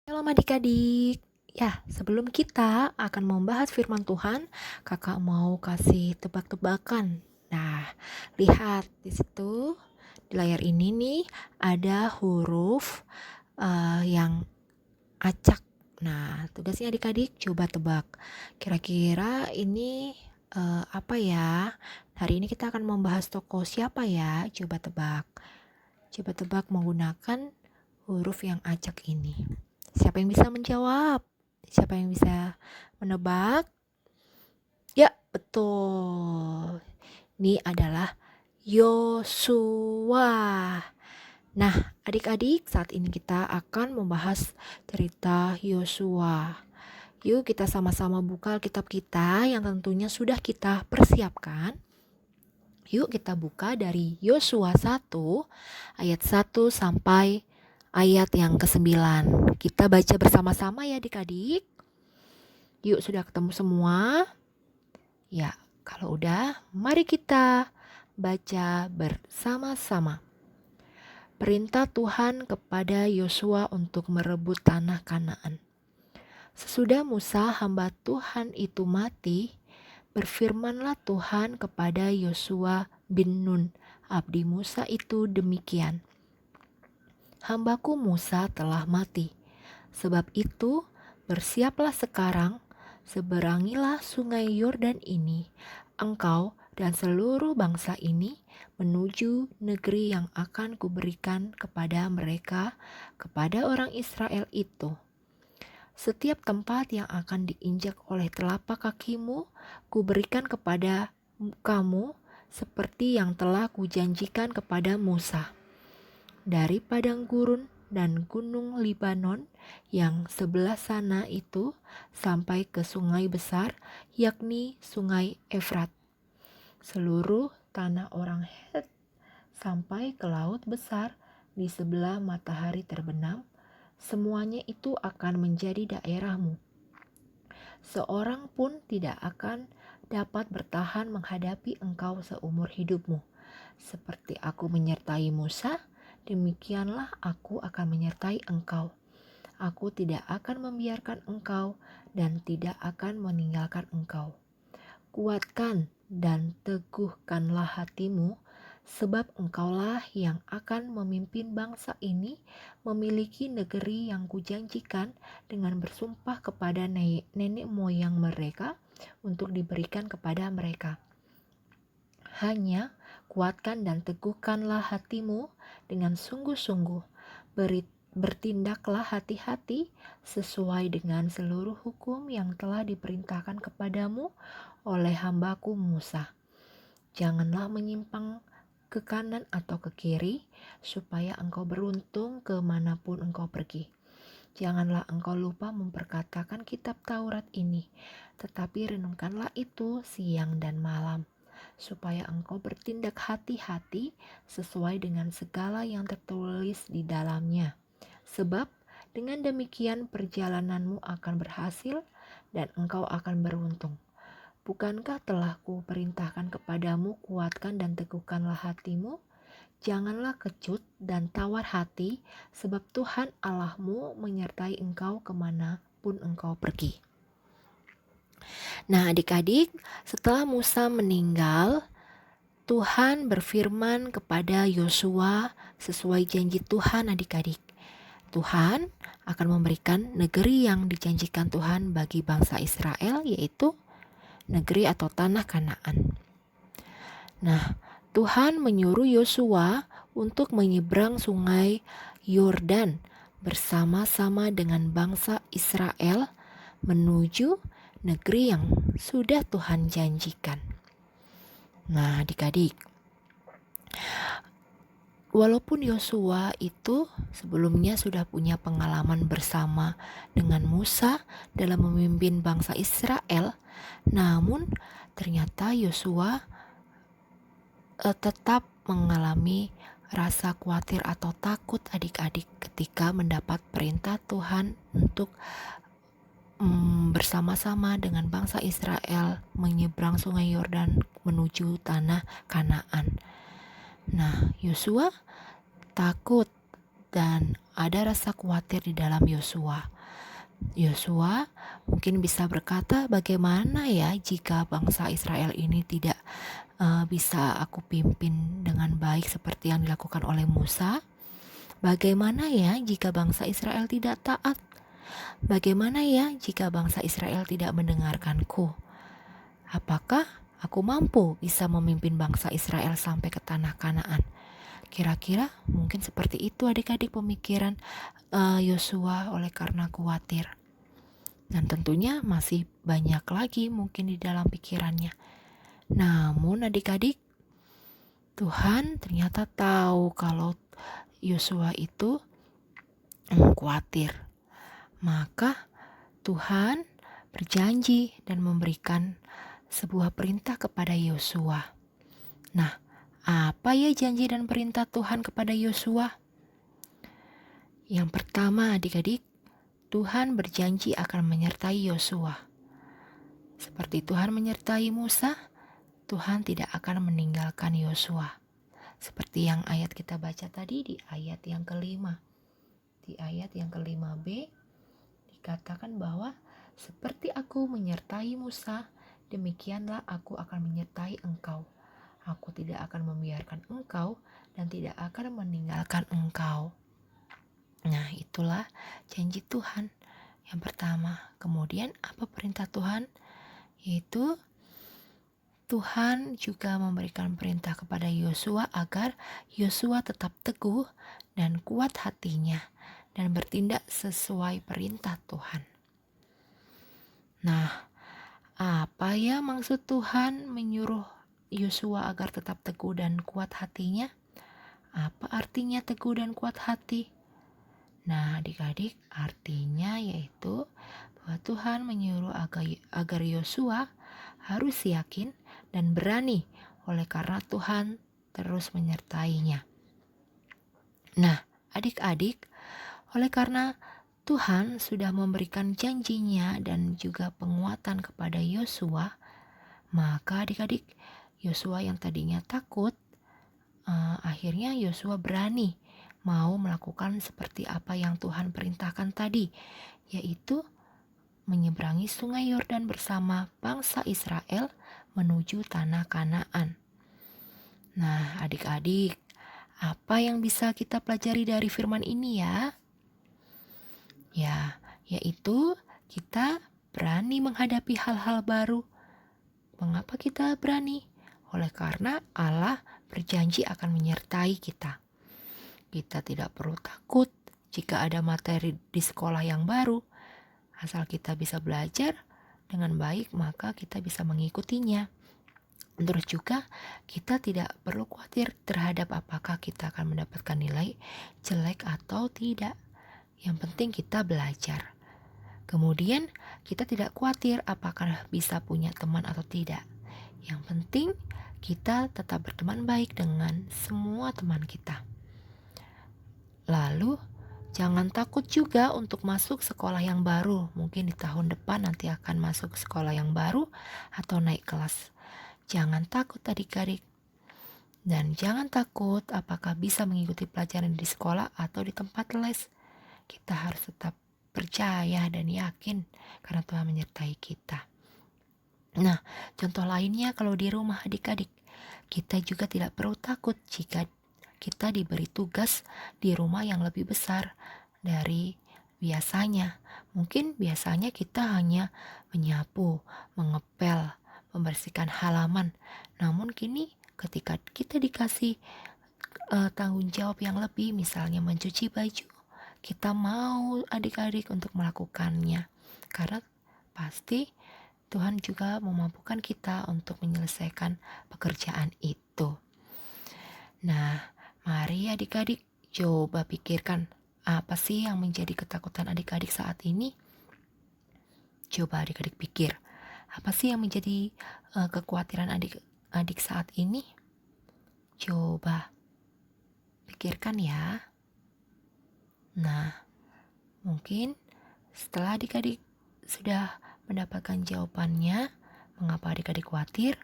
Shalom adik-adik. Ya, sebelum kita akan membahas firman Tuhan, kakak mau kasih tebak-tebakan. Nah, lihat di situ di layar ini nih ada huruf yang acak. Nah, tugasnya adik-adik coba tebak. Kira-kira ini apa ya? Hari ini kita akan membahas tokoh siapa ya? Coba tebak. Coba tebak menggunakan huruf yang acak ini. Siapa yang bisa menjawab? Siapa yang bisa menebak? Ya, betul. Ini adalah Yosua. Nah, adik-adik, saat ini kita akan membahas cerita Yosua. Yuk kita sama-sama buka Alkitab kita yang tentunya sudah kita persiapkan. Yuk kita buka dari Yosua 1 ayat 1 sampai ayat yang ke-9. Kita baca bersama-sama ya adik-adik. Yuk sudah ketemu semua? Ya, kalau udah mari kita baca bersama-sama. Perintah Tuhan kepada Yosua untuk merebut tanah Kanaan. Sesudah Musa hamba Tuhan itu mati, berfirmanlah Tuhan kepada Yosua bin Nun, abdi Musa itu demikian. Hambaku Musa telah mati. Sebab itu, bersiaplah sekarang, seberangilah sungai Yordan ini, engkau dan seluruh bangsa ini menuju negeri yang akan kuberikan kepada mereka, kepada orang Israel itu. Setiap tempat yang akan diinjak oleh telapak kakimu, kuberikan kepada kamu seperti yang telah kujanjikan kepada Musa. Dari padang gurun dan gunung Libanon yang sebelah sana itu sampai ke sungai besar, yakni sungai Efrat. Seluruh tanah orang Het sampai ke laut besar di sebelah matahari terbenam, semuanya itu akan menjadi daerahmu. Seorang pun tidak akan dapat bertahan menghadapi engkau seumur hidupmu. Seperti aku menyertai Musa, demikianlah aku akan menyertai engkau. Aku tidak akan membiarkan engkau dan tidak akan meninggalkan engkau. Kuatkan dan teguhkanlah hatimu, sebab engkaulah yang akan memimpin bangsa ini memiliki negeri yang kujanjikan dengan bersumpah kepada nenek moyang mereka untuk diberikan kepada mereka. Hanya kuatkan dan teguhkanlah hatimu dengan sungguh-sungguh. Bertindaklah hati-hati sesuai dengan seluruh hukum yang telah diperintahkan kepadamu oleh hambaku Musa. Janganlah menyimpang ke kanan atau ke kiri, supaya engkau beruntung kemanapun engkau pergi. Janganlah engkau lupa memperkatakan kitab Taurat ini, tetapi renungkanlah itu siang dan malam, supaya engkau bertindak hati-hati sesuai dengan segala yang tertulis di dalamnya. Sebab dengan demikian perjalananmu akan berhasil dan engkau akan beruntung. Bukankah telah kuperintahkan kepadamu, kuatkan dan teguhkanlah hatimu? Janganlah kecut dan tawar hati, sebab Tuhan Allahmu menyertai engkau kemanapun engkau pergi. Nah adik-adik, setelah Musa meninggal, Tuhan berfirman kepada Yosua sesuai janji Tuhan adik-adik. Tuhan akan memberikan negeri yang dijanjikan Tuhan bagi bangsa Israel, yaitu negeri atau tanah Kanaan. Nah, Tuhan menyuruh Yosua untuk menyeberang sungai Yordan bersama-sama dengan bangsa Israel menuju negeri yang sudah Tuhan janjikan. Nah, adik-adik, walaupun Yosua itu sebelumnya sudah punya pengalaman bersama dengan Musa dalam memimpin bangsa Israel, namun ternyata Yosua tetap mengalami rasa khawatir atau takut adik-adik ketika mendapat perintah Tuhan untuk bersama-sama dengan bangsa Israel menyeberang sungai Yordan menuju tanah Kanaan. Nah, Yosua takut dan ada rasa khawatir di dalam Yosua. Yosua mungkin bisa berkata, bagaimana ya jika bangsa Israel ini tidak bisa aku pimpin dengan baik seperti yang dilakukan oleh Musa? Bagaimana ya jika bangsa Israel tidak taat? Bagaimana ya jika bangsa Israel tidak mendengarkanku? Apakah aku mampu bisa memimpin bangsa Israel sampai ke tanah Kanaan? Kira-kira mungkin seperti itu adik-adik pemikiran Yosua oleh karena khawatir. Dan tentunya masih banyak lagi mungkin di dalam pikirannya. Namun adik-adik, Tuhan ternyata tahu kalau Yosua itu khawatir. Maka Tuhan berjanji dan memberikan sebuah perintah kepada Yosua. Nah, apa ya janji dan perintah Tuhan kepada Yosua? Yang pertama adik-adik, Tuhan berjanji akan menyertai Yosua. Seperti Tuhan menyertai Musa, Tuhan tidak akan meninggalkan Yosua. Seperti yang ayat kita baca tadi di ayat yang kelima. Di ayat yang kelima-B dikatakan bahwa seperti aku menyertai Musa, demikianlah aku akan menyertai engkau. Aku tidak akan membiarkan engkau dan tidak akan meninggalkan engkau. Nah, itulah janji Tuhan yang pertama. Kemudian apa perintah Tuhan? Yaitu Tuhan juga memberikan perintah kepada Yosua agar Yosua tetap teguh dan kuat hatinya dan bertindak sesuai perintah Tuhan. Nah, apa ya maksud Tuhan menyuruh Yosua agar tetap teguh dan kuat hatinya? Apa artinya teguh dan kuat hati? Nah, adik-adik, artinya yaitu bahwa Tuhan menyuruh agar Yosua harus yakin dan berani oleh karena Tuhan terus menyertainya. Nah, adik-adik, oleh karena Tuhan sudah memberikan janjinya dan juga penguatan kepada Yosua, maka adik-adik, Yosua yang tadinya takut, akhirnya Yosua berani mau melakukan seperti apa yang Tuhan perintahkan tadi, yaitu menyeberangi sungai Yordan bersama bangsa Israel menuju tanah Kanaan. Nah, adik-adik, apa yang bisa kita pelajari dari firman ini ya? Ya, yaitu kita berani menghadapi hal-hal baru. Mengapa kita berani? Oleh karena Allah berjanji akan menyertai kita. Kita tidak perlu takut jika ada materi di sekolah yang baru. Asal kita bisa belajar dengan baik, maka kita bisa mengikutinya. Terus juga kita tidak perlu khawatir terhadap apakah kita akan mendapatkan nilai jelek atau tidak. Yang penting kita belajar. Kemudian kita tidak khawatir apakah bisa punya teman atau tidak. Yang penting kita tetap berteman baik dengan semua teman kita. Lalu jangan takut juga untuk masuk sekolah yang baru. Mungkin di tahun depan nanti akan masuk sekolah yang baru atau naik kelas. Jangan takut adik-adik. Dan jangan takut apakah bisa mengikuti pelajaran di sekolah atau di tempat les. Kita harus tetap percaya dan yakin karena Tuhan menyertai kita. Nah, contoh lainnya kalau di rumah adik-adik, kita juga tidak perlu takut jika kita diberi tugas di rumah yang lebih besar dari biasanya. Mungkin biasanya kita hanya menyapu, mengepel, membersihkan halaman. Namun kini ketika kita dikasih tanggung jawab yang lebih, misalnya mencuci baju, kita mau adik-adik untuk melakukannya. Karena pasti Tuhan juga memampukan kita untuk menyelesaikan pekerjaan itu. Nah, mari adik-adik coba pikirkan apa sih yang menjadi ketakutan adik-adik saat ini? Coba adik-adik pikir, apa sih yang menjadi kekhawatiran adik-adik saat ini? Coba pikirkan ya. Nah, mungkin setelah adik-adik sudah mendapatkan jawabannya, mengapa adik-adik khawatir?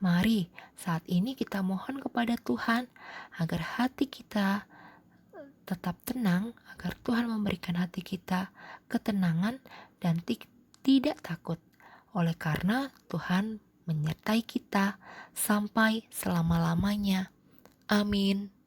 Mari saat ini kita mohon kepada Tuhan agar hati kita tetap tenang agar Tuhan memberikan hati kita ketenangan dan tidak takut. Oleh karena Tuhan menyertai kita sampai selama-lamanya. Amin.